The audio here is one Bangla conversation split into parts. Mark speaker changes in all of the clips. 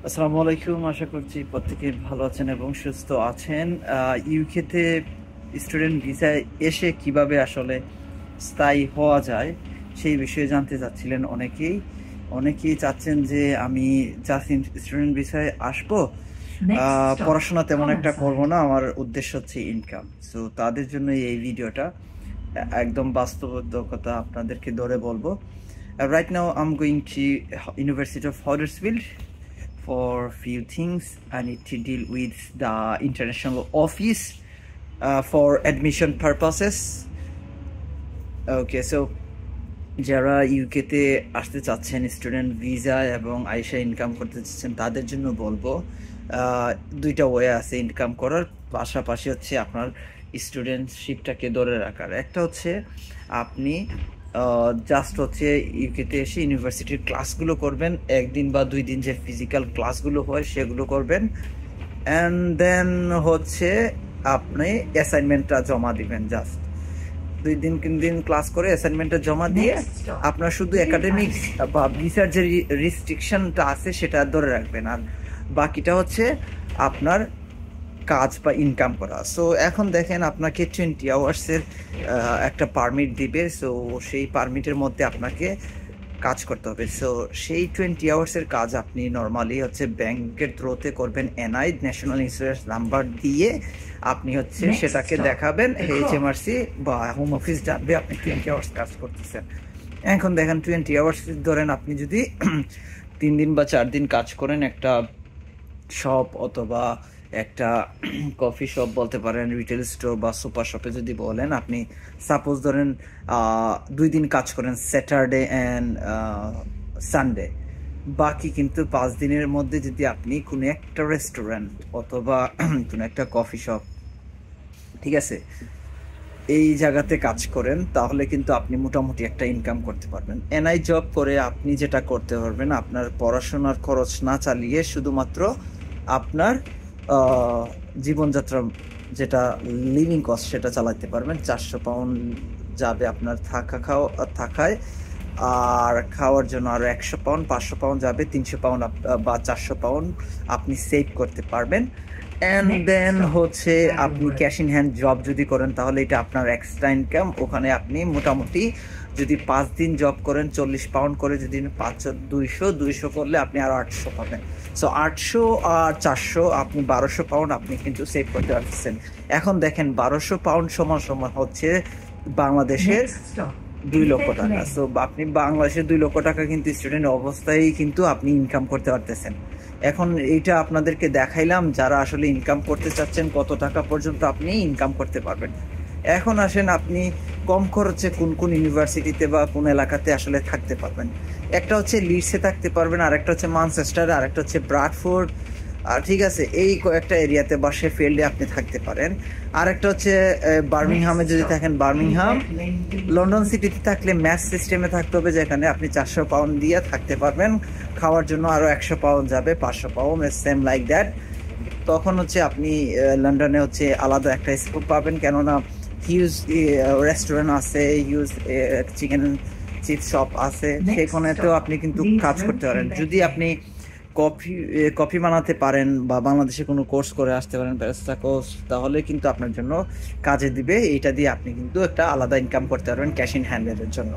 Speaker 1: আসসালামু আলাইকুম। আশা করছি প্রত্যেকে ভালো আছেন এবং সুস্থ আছেন। ইউকেতে স্টুডেন্ট ভিসায় এসে কিভাবে আসলে স্থায়ী হওয়া যায় সেই বিষয়ে জানতে চাচ্ছিলেন অনেকেই চাচ্ছেন যে আমি জাস্ট স্টুডেন্ট ভিসায় আসবো, পড়াশোনা তেমন একটা করবো না, আমার উদ্দেশ্য হচ্ছে ইনকাম। সো তাদের জন্য এই ভিডিওটা একদম বাস্তবতা আপনাদেরকে ধরে বলবো। Right now I'm going to University of Huddersfield for few things. I need to deal with the international office for admission purposes. Okay, so যারা ইউকেতে আসতে চাচ্ছেন স্টুডেন্ট ভিসা এবং আইসা ইনকাম করতে চাচ্ছেন তাদের জন্য বলবো দুইটা ওয়ে আছে ইনকাম করার, পাশাপাশি হচ্ছে আপনার স্টুডেন্টশিপটাকে ধরে রাখার। একটা হচ্ছে আপনি জাস্ট হচ্ছে ইউকেতে এসে ইউনিভার্সিটির ক্লাসগুলো করবেন, একদিন বা 2 দিন যে ফিজিক্যাল ক্লাসগুলো হয় সেগুলো করবেন, অ্যান্ড দেন হচ্ছে আপনি অ্যাসাইনমেন্টটা জমা দিবেন। জাস্ট 2-3 দিন ক্লাস করে অ্যাসাইনমেন্টটা জমা দিয়ে আপনার শুধু একাডেমিক বা ভিসার যে রিস্ট্রিকশনটা আছে সেটা ধরে রাখবেন, আর বাকিটা হচ্ছে আপনার কাজ বা ইনকাম করা। সো এখন দেখেন আপনাকে 20 আওয়ার্সের একটা পারমিট দিবে। সো সেই পারমিটের মধ্যে আপনাকে কাজ করতে হবে। সো সেই 20 আওয়ার্সের কাজ আপনি নর্মালি হচ্ছে ব্যাংকের থ্রুতে করবেন, এনআই ন্যাশনাল ইন্স্যুরেন্স নাম্বার দিয়ে আপনি হচ্ছে সেটাকে দেখাবেন, HMRC বা হোম অফিস জানবে আপনি 20 আওয়ার্স কাজ করতেছেন। এখন দেখেন 20 আওয়ার্স ধরেন আপনি যদি 3 দিন বা 4 দিন কাজ করেন একটা শপ অথবা একটা কফি শপ বলতে পারেন, রিটেল স্টোর বা সুপার শপে যদি বলেন, আপনি সাপোজ ধরেন 2 দিন কাজ করেন, স্যাটারডে অ্যান্ড সানডে, বাকি কিন্তু 5 দিনের মধ্যে যদি আপনি কোনো একটা রেস্টুরেন্ট অথবা কোনো একটা কফি শপ, ঠিক আছে, এই জায়গাতে কাজ করেন, তাহলে কিন্তু আপনি মোটামুটি একটা ইনকাম করতে পারবেন। এনআই জব করে আপনি যেটা করতে পারবেন, আপনার পড়াশোনার খরচ না চালিয়ে শুধুমাত্র আপনার জীবনযাত্রা যেটা লিভিং কস্ট সেটা চালাতে পারবেন। 400 পাউন্ড যাবে আপনার থাকায়, আর খাওয়ার জন্য আরও 100 পাউন্ড, 500 পাউন্ড যাবে, 300 পাউন্ড বা 400 পাউন্ড আপনি সেভ করতে পারবেন। অ্যান্ড দেন হচ্ছে আপনি ক্যাশ ইন হ্যান্ড জব যদি করেন তাহলে এটা আপনার এক্সট্রা ইনকাম। ওখানে আপনি মোটামুটি যদি 5 দিন জব করেন 40 পাউন্ড করে, যদি 200 করলে আপনি আরও 800 পাবেন। সো 800 আর 400 আপনি 1200 পাউন্ড আপনি কিন্তু সেভ করতে পারছেন। এখন দেখেন 1200 পাউন্ড সমান হচ্ছে বাংলাদেশের 2 লক্ষ টাকা। সো আপনি বাংলাদেশের 2 লক্ষ টাকা কিন্তু স্টুডেন্ট অবস্থায় কিন্তু আপনি ইনকাম করতে পারতেছেন। এখন এইটা আপনাদেরকে দেখাইলাম যারা আসলে ইনকাম করতে চাচ্ছেন কত টাকা পর্যন্ত আপনি ইনকাম করতে পারবেন। এখন আসেন আপনি কম খরচে কোন কোন ইউনিভার্সিটিতে বা কোন এলাকাতে আসলে থাকতে পারবেন। একটা হচ্ছে লিডসে থাকতে পারবেন, আর একটা হচ্ছে ম্যানচেস্টারে, আর একটা হচ্ছে ব্রাডফোর্ড, আর ঠিক আছে এই কয়েকটা এরিয়াতে বা শেফিল্ডে আপনি থাকতে পারেন। আর একটা হচ্ছে বার্মিংহামে যদি থাকেন বার্মিংহাম, লন্ডন সিটিতে থাকলে ম্যাচ সিস্টেমে থাকতে হবে, যেখানে আপনি 400 পাউন্ড দিয়ে থাকতে পারবেন, খাওয়ার জন্য আরও 100 পাউন্ড যাবে, 500 পাউন্ড, সেম লাইক দ্যাট। তখন হচ্ছে আপনি লন্ডনে হচ্ছে আলাদা একটা স্কোপ পাবেন, কেননা হিউজ রেস্টুরেন্ট আছে, হিউজ চিকেন চিপস শপ আছে, সেখানেতেও আপনি কিন্তু কাজ করতে পারেন। যদি আপনি কফি বানাতে পারেন বা বাংলাদেশে কোনো কোর্স করে আসতে পারেন, ব্যারিস্টা কোর্স, তাহলে কিন্তু আপনার জন্য কাজে দিবে। এইটা দিয়ে আপনি কিন্তু একটা আলাদা ইনকাম করতে পারবেন ক্যাশ ইন হ্যান্ডের জন্য।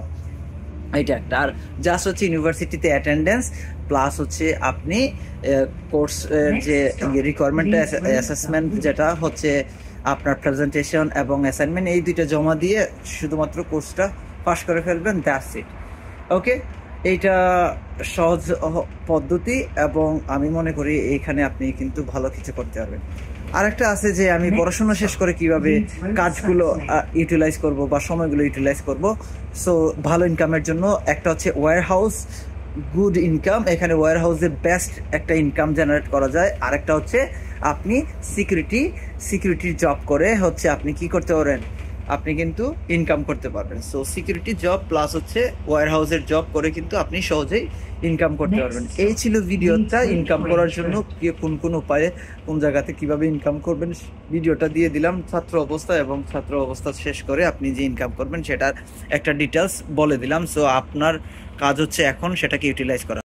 Speaker 1: এইটা একটা। আর জাস্ট হচ্ছে ইউনিভার্সিটিতে অ্যাটেন্ডেন্স প্লাস হচ্ছে আপনি কোর্স যে রিকোয়ারমেন্ট অ্যাসেসমেন্ট, যেটা হচ্ছে আপনার প্রেজেন্টেশন এবং অ্যাসাইনমেন্ট, এই দুইটা জমা দিয়ে শুধুমাত্র কোর্সটা পাস করে ফেলবেন, দ্যাটস ইট। ওকে, এইটা সহজ পদ্ধতি এবং আমি মনে করি এইখানে আপনি কিন্তু ভালো কিছু করতে পারবেন। আরেকটা আছে যে আমি পড়াশোনা শেষ করে কিভাবে কাজগুলো ইউটিলাইজ করব বা সময়গুলো ইউটিলাইজ করব। সো ভালো ইনকামের জন্য একটা হচ্ছে ওয়্যার হাউস, গুড ইনকাম, এখানে ওয়্যার হাউসে বেস্ট একটা ইনকাম জেনারেট করা যায়। আরেকটা হচ্ছে আপনি সিকিউরিটির জব করে হচ্ছে আপনি কি করতে পারেন, আপনি কিন্তু ইনকাম করতে পারবেন। সো সিকিউরিটি জব প্লাস হচ্ছে ওয়্যার হাউসের জব করে কিন্তু আপনি সহজেই ইনকাম করতে পারবেন। এই ছিল ভিডিওটা, ইনকাম করার জন্য কোন উপায়ে কোন জায়গাতে কিভাবে ইনকাম করবেন ভিডিওটা দিয়ে দিলাম ছাত্র অবস্থা, এবং ছাত্র অবস্থা শেষ করে আপনি যে ইনকাম করবেন সেটার একটা ডিটেলস বলে দিলাম। সো আপনার কাজ হচ্ছে এখন সেটাকে ইউটিলাইজ করা।